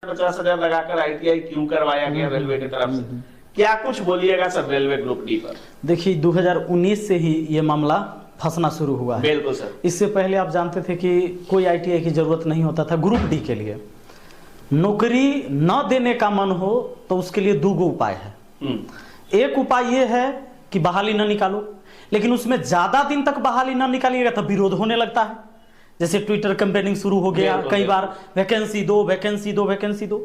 50,000 लगाकर आईटीआई क्यों करवाया गया रेलवे की तरफ से, क्या कुछ बोलिएगा सर रेलवे ग्रुप डी पर? देखिए 2019 से ही ये मामला फंसना शुरू हुआ है। बिल्कुल सर। इससे पहले आप जानते थे कि कोई आईटीआई की जरूरत नहीं होता था ग्रुप डी के लिए। नौकरी न देने का मन हो तो उसके लिए दो उपाय है। एक उपाय ये है कि बहाली न निकालो, लेकिन उसमें ज्यादा दिन तक बहाली न निकालिएगा तो विरोध होने लगता है। जैसे ट्विटर कैंपेनिंग शुरू हो गया, कई बार वैकेंसी दो वैकेंसी दो वैकेंसी दो,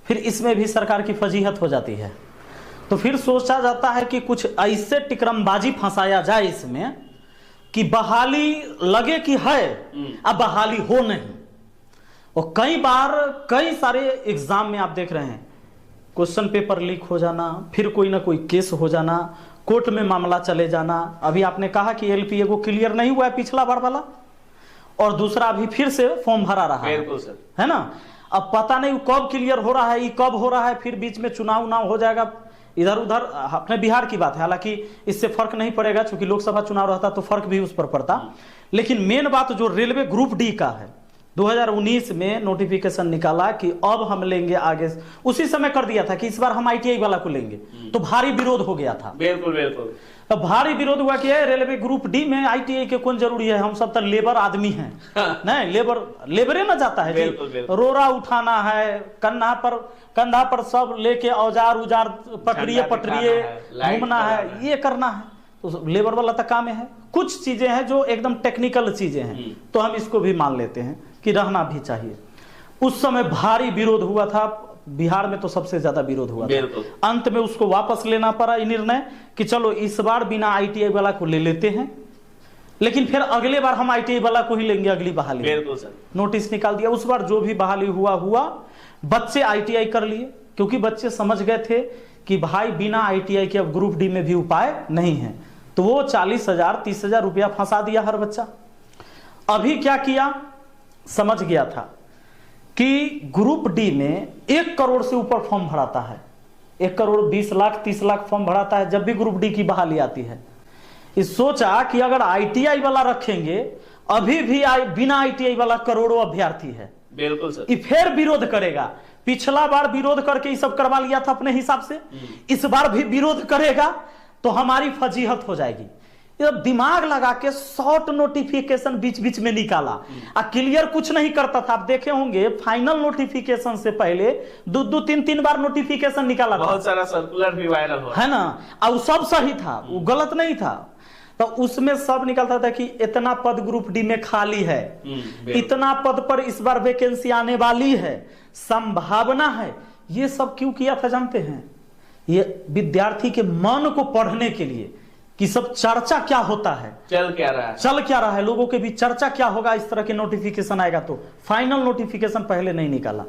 फिर इसमें भी सरकार की फजीहत हो जाती है। तो फिर सोचा जाता है कि कुछ ऐसे टिकरमबाजी फंसाया जाए इसमें कि बहाली लगे कि है, अब बहाली हो नहीं। और कई बार कई सारे एग्जाम में आप देख रहे हैं क्वेश्चन पेपर लीक हो जाना, फिर कोई ना कोई केस हो जाना, कोर्ट में मामला चले जाना। अभी आपने कहा कि एलपीए को क्लियर नहीं हुआ है पिछला बार वाला, और दूसरा अभी फिर से फॉर्म भरा रहा है। बिल्कुल सर। है ना, अब पता नहीं कब क्लियर हो रहा है, ये कब हो रहा है, फिर बीच में चुनाव उनाव हो जाएगा इधर उधर। अपने बिहार की बात है, हालांकि इससे फर्क नहीं पड़ेगा क्योंकि लोकसभा चुनाव रहता तो फर्क भी उस पर पड़ता। लेकिन मेन बात जो रेलवे ग्रुप डी का है, 2019 में नोटिफिकेशन निकाला कि अब हम लेंगे आगे। उसी समय कर दिया था कि इस बार हम आईटीआई वाला को लेंगे, तो भारी विरोध हो गया था। बिल्कुल बिल्कुल। तो भारी विरोध हुआ कि रेलवे ग्रुप डी में आईटीआई के कौन जरूरी है, हम सब तो लेबर आदमी हैं। नहीं, लेबरे ना जाता है। बिल्कुल, बिल्कुल। रोरा उठाना है, कंधा पर सब लेके औजार उजार पटरिए घूमना है, ये करना है, तो लेबर वाला तो काम है। कुछ चीजें हैं जो एकदम टेक्निकल चीजें हैं, तो हम इसको भी मान लेते हैं कि रहना भी चाहिए। उस समय भारी विरोध हुआ था, बिहार में तो सबसे ज्यादा विरोध हुआ था। अंत में उसको वापस लेना पड़ा ये निर्णय कि चलो इस बार बिना आईटीआई वाला को ले लेते हैं, लेकिन फिर अगले बार हम आईटीआई वाला को ही लेंगे अगली बहाली। बिल्कुल सर। नोटिस निकाल दिया। उस बार जो भी बहाली हुआ बच्चे आईटीआई कर लिए, क्योंकि बच्चे समझ गए थे कि भाई बिना आईटीआई के अब ग्रुप डी में भी उपाय नहीं है। तो वो 40,000 30,000 रुपया फंसा दिया हर बच्चा। अभी क्या किया, समझ गया था कि ग्रुप डी में 1 करोड़ से ऊपर फॉर्म भराता है। 1 करोड़ 20 लाख 30 लाख फॉर्म भराता है जब भी ग्रुप डी की बहाली आती है। इस सोचा कि अगर आईटीआई वाला रखेंगे, अभी भी बिना आईटीआई वाला करोड़ों अभ्यर्थी है। बिल्कुल सर। फिर विरोध करेगा। पिछला बार विरोध करके ये सब करवा लिया था अपने हिसाब से, इस बार भी विरोध करेगा तो हमारी फजीहत हो जाएगी। दिमाग लगा के शॉर्ट नोटिफिकेशन बीच बीच में निकाला, क्लियर कुछ नहीं करता था। आप देखे होंगे फाइनल नोटिफिकेशन से पहले 2-2 3-3 बार नोटिफिकेशन निकाला था। बहुत सारा सर्कुलर भी वायरल हुआ है ना, और सब सही था, वो गलत नहीं था। तो उसमें सब निकलता था कि इतना पद ग्रुप डी में खाली है, इतना पद पर इस बार वैकेंसी आने वाली है, संभावना है। ये सब क्यों किया था जानते हैं? ये विद्यार्थी के मन को पढ़ने के लिए कि सब चर्चा क्या होता है, चल क्या रहा है, लोगों के बीच चर्चा क्या होगा। इस तरह के नोटिफिकेशन आएगा तो फाइनल नोटिफिकेशन पहले नहीं निकाला।